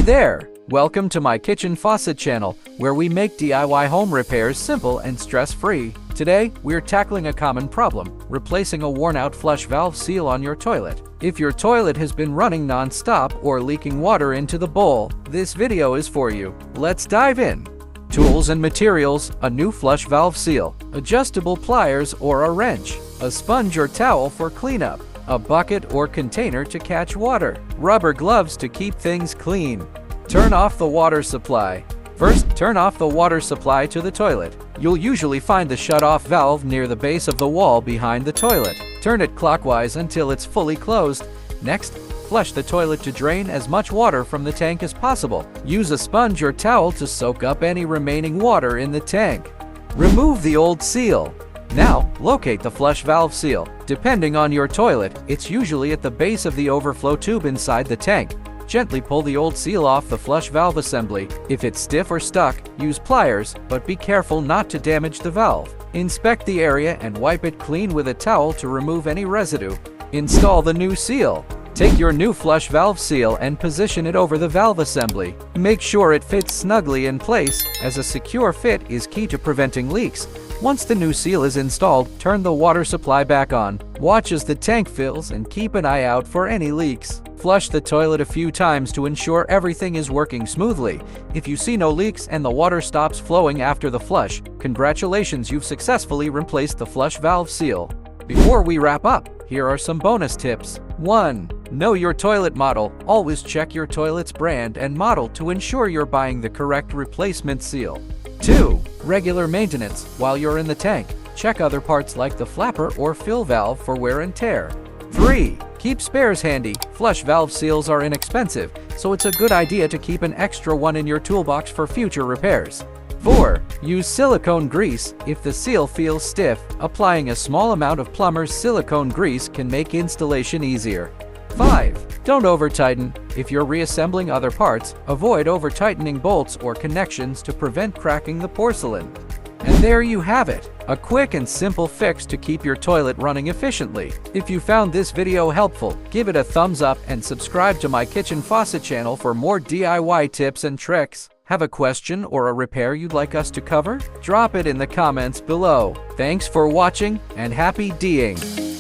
Hey there! Welcome to my kitchen faucet channel, where we make DIY home repairs simple and stress-free. Today, we're tackling a common problem, replacing a worn-out flush valve seal on your toilet. If your toilet has been running non-stop or leaking water into the bowl, this video is for you. Let's dive in. Tools and materials: a new flush valve seal, adjustable pliers or a wrench, a sponge or towel for cleanup, a bucket or container to catch water, rubber gloves to keep things clean. Turn off the water supply. First, turn off the water supply to the toilet. You'll usually find the shut-off valve near the base of the wall behind the toilet. Turn it clockwise until it's fully closed. Next, flush the toilet to drain as much water from the tank as possible. Use a sponge or towel to soak up any remaining water in the tank. Remove the old seal. Now, locate the flush valve seal. Depending on your toilet, it's usually at the base of the overflow tube inside the tank. Gently pull the old seal off the flush valve assembly. If it's stiff or stuck, use pliers, but be careful not to damage the valve. Inspect the area and wipe it clean with a towel to remove any residue. Install the new seal. Take your new flush valve seal and position it over the valve assembly. Make sure it fits snugly in place, as a secure fit is key to preventing leaks. Once the new seal is installed, turn the water supply back on. Watch as the tank fills and keep an eye out for any leaks. Flush the toilet a few times to ensure everything is working smoothly. If you see no leaks and the water stops flowing after the flush, congratulations, you've successfully replaced the flush valve seal. Before we wrap up, here are some bonus tips. 1. Know your toilet model. Always check your toilet's brand and model to ensure you're buying the correct replacement seal. 2. Regular maintenance. While you're in the tank, check other parts like the flapper or fill valve for wear and tear. 3. Keep spares handy. Flush valve seals are inexpensive, so it's a good idea to keep an extra one in your toolbox for future repairs. 4. Use silicone grease. If the seal feels stiff, applying a small amount of plumber's silicone grease can make installation easier. 5. Don't over-tighten. If you're reassembling other parts, avoid over-tightening bolts or connections to prevent cracking the porcelain. And there you have it, a quick and simple fix to keep your toilet running efficiently. If you found this video helpful, give it a thumbs up and subscribe to my kitchen faucet channel for more DIY tips and tricks. Have a question or a repair you'd like us to cover? Drop it in the comments below. Thanks for watching and happy DIYing!